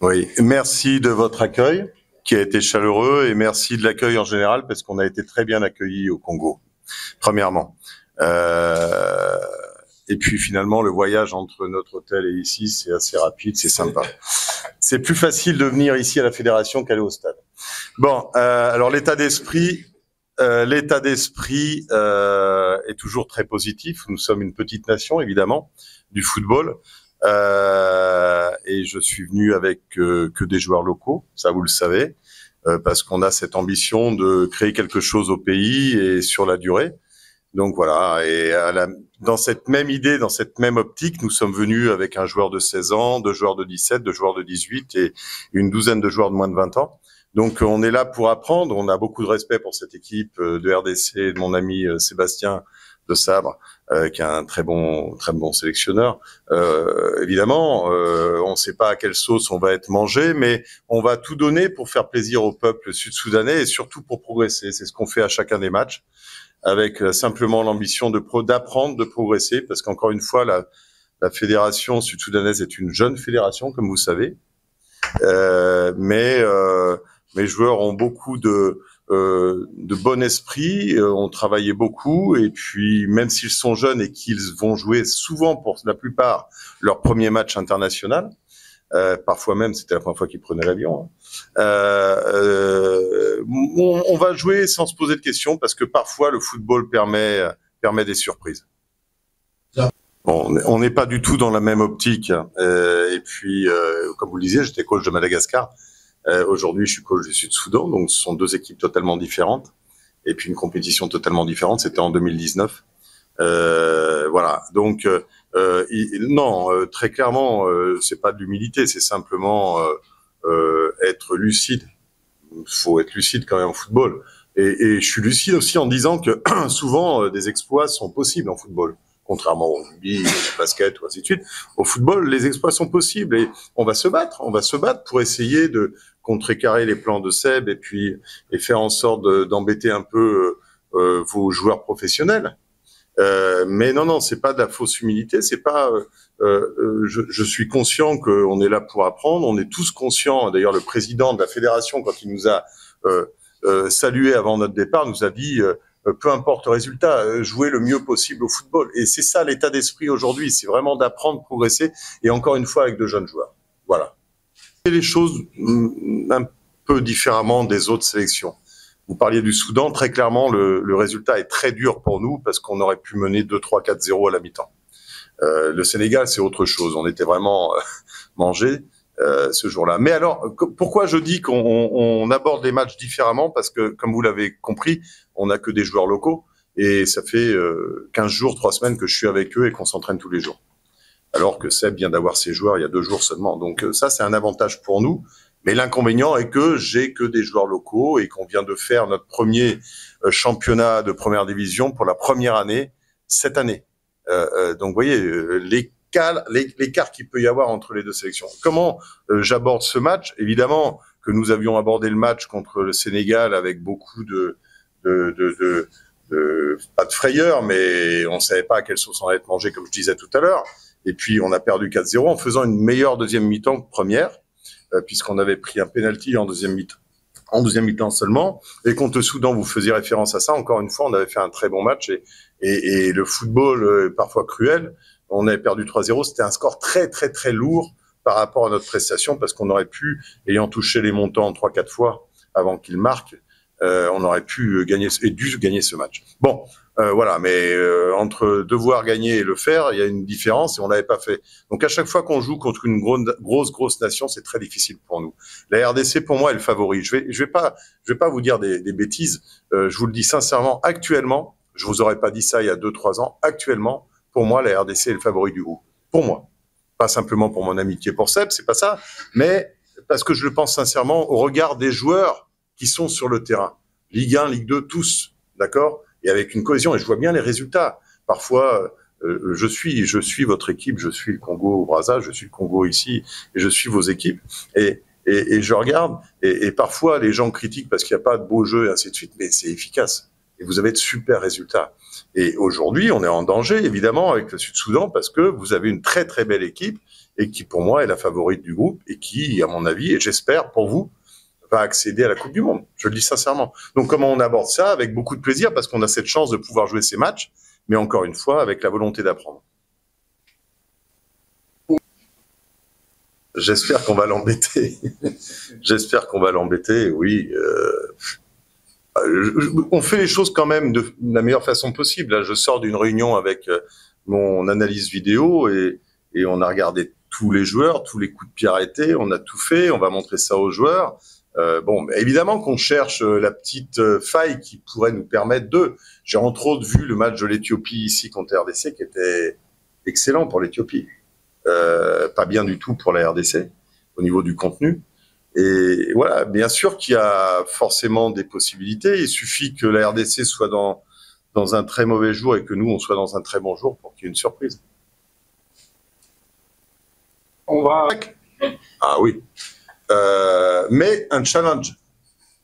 Oui, merci de votre accueil qui a été chaleureux et merci de l'accueil en général parce qu'on a été très bien accueillis au Congo, premièrement. Et puis finalement, le voyage entre notre hôtel et ici, c'est assez rapide, c'est sympa. C'est plus facile de venir ici à la fédération qu'aller au stade. Bon, alors l'état d'esprit est toujours très positif. Nous sommes une petite nation, évidemment, du football. Et je suis venu avec que des joueurs locaux, ça vous le savez, parce qu'on a cette ambition de créer quelque chose au pays et sur la durée. Donc voilà, et dans cette même idée, dans cette même optique, nous sommes venus avec un joueur de 16 ans, deux joueurs de 17, deux joueurs de 18 et une douzaine de joueurs de moins de 20 ans. Donc on est là pour apprendre, on a beaucoup de respect pour cette équipe de RDC, de mon ami Sébastien de Sabre, qui est un très bon sélectionneur. Évidemment, on ne sait pas à quelle sauce on va être mangé, mais on va tout donner pour faire plaisir au peuple sud-soudanais et surtout pour progresser. C'est ce qu'on fait à chacun des matchs, avec simplement l'ambition d'apprendre, de progresser, parce qu'encore une fois, la fédération sud-soudanaise est une jeune fédération, comme vous savez, mais mes joueurs ont beaucoup de bon esprit, ont travaillé beaucoup, et puis même s'ils sont jeunes et qu'ils vont jouer souvent, pour la plupart, leur premier match international, parfois même c'était la première fois qu'ils prenaient l'avion, on va jouer sans se poser de questions, parce que parfois le football permet des surprises. Bon, on n'est pas du tout dans la même optique. Et puis, comme vous le disiez, j'étais coach de Madagascar. Aujourd'hui, je suis coach du Sud-Soudan, donc ce sont deux équipes totalement différentes. Et puis une compétition totalement différente, c'était en 2019. Voilà. Donc, non, très clairement, c'est pas de l'humilité, c'est simplement être lucide. Il faut être lucide quand même en football. Et je suis lucide aussi en disant que souvent des exploits sont possibles en football. Contrairement au rugby, au basket ou ainsi de suite, au football, les exploits sont possibles et on va se battre pour essayer de contrecarrer les plans de Seb et faire en sorte d'embêter un peu vos joueurs professionnels. Mais non, c'est pas de la fausse humilité, c'est pas. Je suis conscient qu'on est là pour apprendre, on est tous conscients. D'ailleurs, le président de la fédération, quand il nous a salué avant notre départ, nous a dit. Peu importe le résultat, jouer le mieux possible au football. Et c'est ça l'état d'esprit aujourd'hui, c'est vraiment d'apprendre, progresser, et encore une fois avec de jeunes joueurs. Voilà. Et les choses un peu différemment des autres sélections. Vous parliez du Soudan, très clairement, le résultat est très dur pour nous, parce qu'on aurait pu mener 2-3-4-0 à la mi-temps. Le Sénégal, c'est autre chose, on était vraiment mangés. Ce jour-là. Mais alors, pourquoi je dis qu'on aborde les matchs différemment? Parce que, comme vous l'avez compris, on n'a que des joueurs locaux et ça fait 15 jours, 3 semaines que je suis avec eux et qu'on s'entraîne tous les jours. Alors que Seb vient d'avoir ses joueurs il y a 2 jours seulement. Donc ça, c'est un avantage pour nous. Mais l'inconvénient est que j'ai que des joueurs locaux et qu'on vient de faire notre premier championnat de première division pour la première année cette année. Donc, vous voyez, l'écart qu'il peut y avoir entre les deux sélections. Comment j'aborde ce match? Évidemment que nous avions abordé le match contre le Sénégal avec beaucoup pas de frayeur, mais on savait pas à quelle sauce on allait être mangé, comme je disais tout à l'heure. Et puis on a perdu 4-0 en faisant une meilleure deuxième mi-temps que première, puisqu'on avait pris un penalty en deuxième mi-temps seulement, et contre le Soudan, vous faisiez référence à ça, encore une fois, on avait fait un très bon match, et le football, parfois cruel, on avait perdu 3-0, c'était un score très très très lourd par rapport à notre prestation, parce qu'on aurait pu, ayant touché les montants 3-4 fois avant qu'ils marquent, on aurait pu gagner et dû gagner ce match. Bon, voilà, mais entre devoir gagner et le faire, il y a une différence et on l'avait pas fait. Donc à chaque fois qu'on joue contre une grosse nation, c'est très difficile pour nous. La RDC pour moi est le favori. Je vais pas vous dire des bêtises. Je vous le dis sincèrement, actuellement, je vous aurais pas dit ça il y a 2-3 ans. Actuellement, pour moi, la RDC est le favori du groupe. Pour moi, pas simplement pour mon amitié pour Seb, c'est pas ça, mais parce que je le pense sincèrement au regard des joueurs qui sont sur le terrain. Ligue 1, Ligue 2, tous, d'accord? Et avec une cohésion, et je vois bien les résultats. Parfois, je suis votre équipe, je suis le Congo au Brazza, je suis le Congo ici, et je suis vos équipes. Et je regarde, et parfois les gens critiquent parce qu'il n'y a pas de beau jeu et ainsi de suite, mais c'est efficace. et vous avez de super résultats. Et aujourd'hui, on est en danger, évidemment, avec le Sud-Soudan, parce que vous avez une très très belle équipe, et qui, pour moi, est la favorite du groupe, et qui, à mon avis, et j'espère pour vous, va accéder à la Coupe du Monde. Je le dis sincèrement. Donc, comment on aborde ça? Avec beaucoup de plaisir, parce qu'on a cette chance de pouvoir jouer ces matchs, mais encore une fois, avec la volonté d'apprendre. J'espère qu'on va l'embêter. J'espère qu'on va l'embêter, oui. On fait les choses quand même de la meilleure façon possible. Là, je sors d'une réunion avec mon analyse vidéo et on a regardé tous les joueurs, tous les coups de pied arrêtés, on a tout fait, on va montrer ça aux joueurs. Bon, évidemment qu'on cherche la petite faille qui pourrait nous permettre de... J'ai entre autres vu le match de l'Éthiopie ici contre la RDC qui était excellent pour l'Éthiopie. Pas bien du tout pour la RDC au niveau du contenu. Et voilà, bien sûr qu'il y a forcément des possibilités. Il suffit que la RDC soit dans un très mauvais jour et que nous, on soit dans un très bon jour pour qu'il y ait une surprise. On va... Ah oui. Mais un challenge.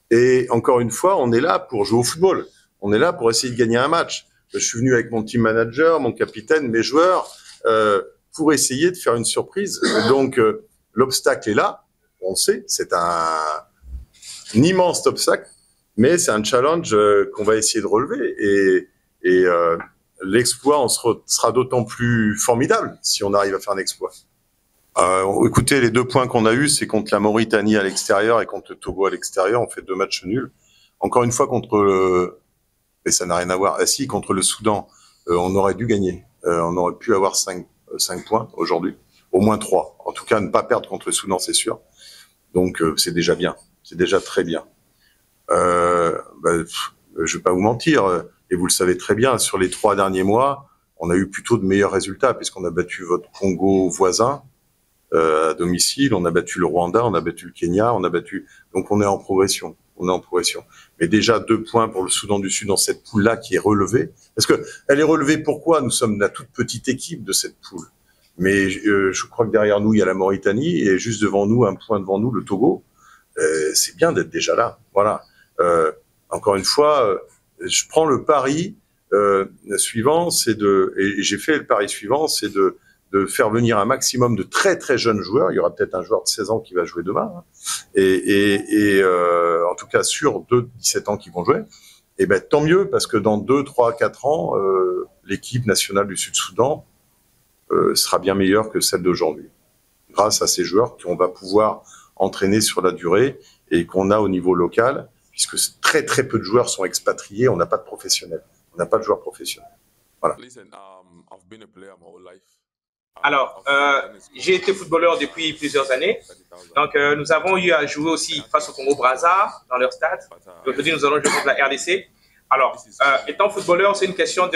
Et encore une fois, on est là pour jouer au football. On est là pour essayer de gagner un match. Je suis venu avec mon team manager, mon capitaine, mes joueurs, pour essayer de faire une surprise. Donc, l'obstacle est là. On sait, c'est un immense obstacle, mais c'est un challenge qu'on va essayer de relever. Et l'exploit sera d'autant plus formidable si on arrive à faire un exploit. Écoutez, les 2 points qu'on a eus, c'est contre la Mauritanie à l'extérieur et contre le Togo à l'extérieur. On fait 2 matchs nuls. Encore une fois, et ça n'a rien à voir. Ah si, contre le Soudan, on aurait dû gagner. On aurait pu avoir 5 points aujourd'hui. Au moins 3. En tout cas, ne pas perdre contre le Soudan, c'est sûr. Donc, c'est déjà bien. C'est déjà très bien. Je vais pas vous mentir, et vous le savez très bien, sur les 3 derniers mois, on a eu plutôt de meilleurs résultats, puisqu'on a battu votre Congo voisin à domicile, on a battu le Rwanda, on a battu le Kenya, donc on est en progression. Mais déjà 2 points pour le Soudan du Sud dans cette poule-là qui est relevée. Parce que elle est relevée, pourquoi? Nous sommes la toute petite équipe de cette poule. Mais je crois que derrière nous, il y a la Mauritanie, et juste devant nous, un point devant nous, le Togo. C'est bien d'être déjà là. Voilà. Encore une fois, je prends le pari suivant, et j'ai fait le pari suivant, c'est de faire venir un maximum de très très jeunes joueurs. Il y aura peut-être un joueur de 16 ans qui va jouer demain, hein. Et en tout cas sur 2 de 17 ans qui vont jouer. Et ben tant mieux, parce que dans 2, 3, 4 ans, l'équipe nationale du Sud-Soudan sera bien meilleure que celle d'aujourd'hui, grâce à ces joueurs qu'on va pouvoir entraîner sur la durée et qu'on a au niveau local, puisque très très peu de joueurs sont expatriés, on n'a pas de professionnels, on n'a pas de joueurs professionnels. Voilà. Alors, j'ai été footballeur depuis plusieurs années, donc nous avons eu à jouer aussi face au Congo-Brazza dans leur stade. Aujourd'hui, nous allons jouer contre la RDC. Alors, étant footballeur, c'est une question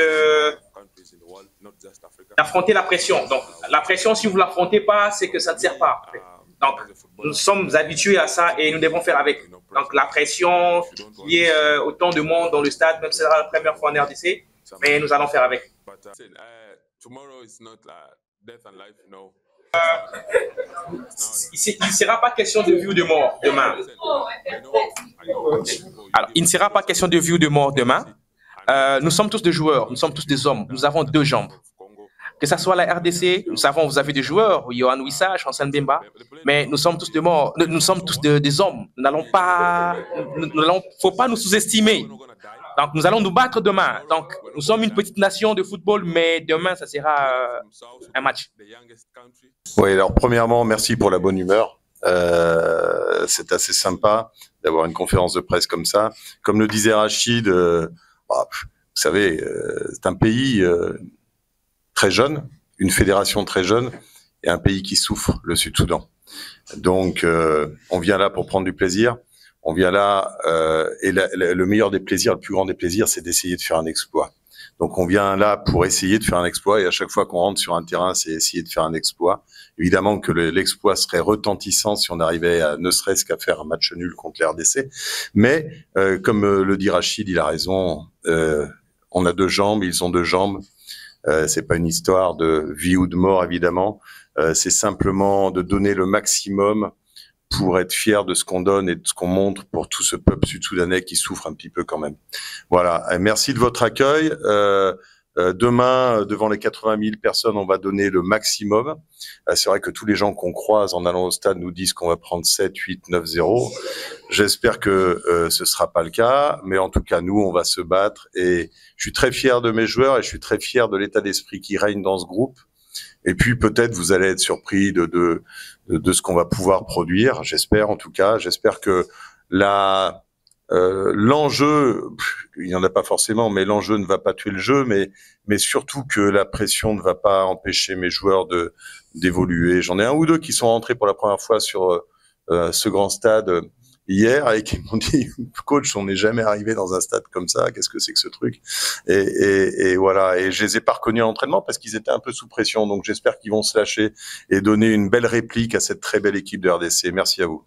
d'affronter la pression. Donc, la pression, si vous ne l'affrontez pas, c'est que ça ne sert pas. Donc, nous sommes habitués à ça et nous devons faire avec. Donc, la pression, qu'il y ait autant de monde dans le stade, même si c'est la première fois en RDC, mais nous allons faire avec. Il ne sera pas question de vie ou de mort demain. Alors, il ne sera pas question de vie ou de mort demain. Nous sommes tous des joueurs, nous sommes tous des hommes, nous avons 2 jambes. Que ce soit la RDC, nous savons, vous avez des joueurs, Yohan Wissa, Chancel Mbemba, mais nous sommes tous des morts, nous sommes tous des hommes. Nous n'allons pas, faut pas nous sous-estimer. Donc, nous allons nous battre demain. Donc, nous sommes une petite nation de football, mais demain, ça sera un match. Oui, alors premièrement, merci pour la bonne humeur. C'est assez sympa d'avoir une conférence de presse comme ça. Comme le disait Rachid, vous savez, c'est un pays très jeune, une fédération très jeune, et un pays qui souffre, le Sud-Soudan. Donc, on vient là pour prendre du plaisir. On vient là, et le meilleur des plaisirs, le plus grand des plaisirs, c'est d'essayer de faire un exploit. Donc on vient là pour essayer de faire un exploit, et à chaque fois qu'on rentre sur un terrain, c'est essayer de faire un exploit. Évidemment que l'exploit serait retentissant si on arrivait à ne serait-ce qu'à faire un match nul contre l'RDC. Mais comme le dit Rachid, il a raison, on a 2 jambes, ils ont 2 jambes. C'est pas une histoire de vie ou de mort, évidemment. C'est simplement de donner le maximum pour être fier de ce qu'on donne et de ce qu'on montre pour tout ce peuple sud-soudanais qui souffre un petit peu quand même. Voilà. Et merci de votre accueil. Demain, devant les 80 000 personnes, on va donner le maximum. C'est vrai que tous les gens qu'on croise en allant au stade nous disent qu'on va prendre 7, 8, 9-0. J'espère que ce sera pas le cas, mais en tout cas, nous, on va se battre. Et je suis très fier de mes joueurs et je suis très fier de l'état d'esprit qui règne dans ce groupe. Et puis peut-être vous allez être surpris de ce qu'on va pouvoir produire. J'espère en tout cas. J'espère que l'enjeu, il n'y en a pas forcément, mais l'enjeu ne va pas tuer le jeu, mais surtout que la pression ne va pas empêcher mes joueurs d'évoluer. J'en ai un ou deux qui sont rentrés pour la première fois sur ce grand stade hier et qui m'ont dit coach, on n'est jamais arrivé dans un stade comme ça, qu'est-ce que c'est que ce truc, et voilà, et je les ai pas reconnus en entraînement parce qu'ils étaient un peu sous pression, donc j'espère qu'ils vont se lâcher et donner une belle réplique à cette très belle équipe de RDC. Merci à vous.